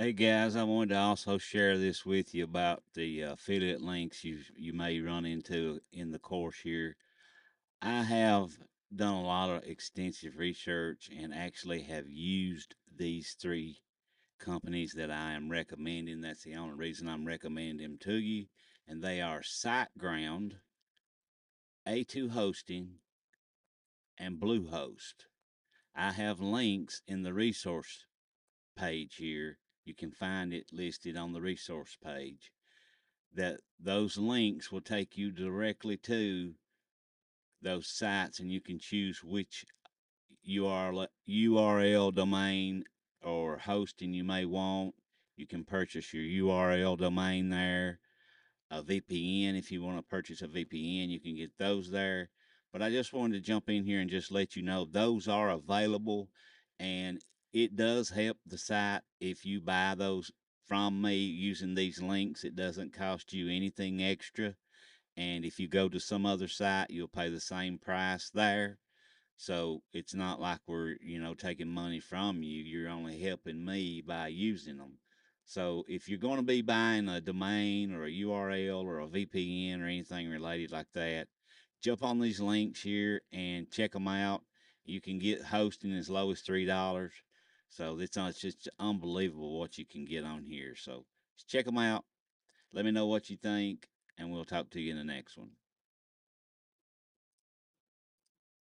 Hey guys, I wanted to also share this with you about the affiliate links you may run into in the course here. I have done a lot of extensive research and actually have used these three companies that I am recommending. That's the only reason I'm recommending them to you, and they are SiteGround, A2 Hosting, and Bluehost. I have links in the resource page here. You can find it listed on the resource page. That those links will take you directly to those sites, and you can choose which URL domain or hosting you may want. You can purchase your URL domain there. A VPN, if you want to purchase a VPN, you can get those there. But I just wanted to jump in here and just let you know those are available, and it does help the site if you buy those from me using these links. It doesn't cost you anything extra. And if you go to some other site, you'll pay the same price there. So it's not like we're, taking money from you. You're only helping me by using them. So if you're going to be buying a domain or a URL or a VPN or anything related like that, jump on these links here and check them out. You can get hosting as low as $3. So it's just unbelievable what you can get on here. So check them out. Let me know what you think, and we'll talk to you in the next one.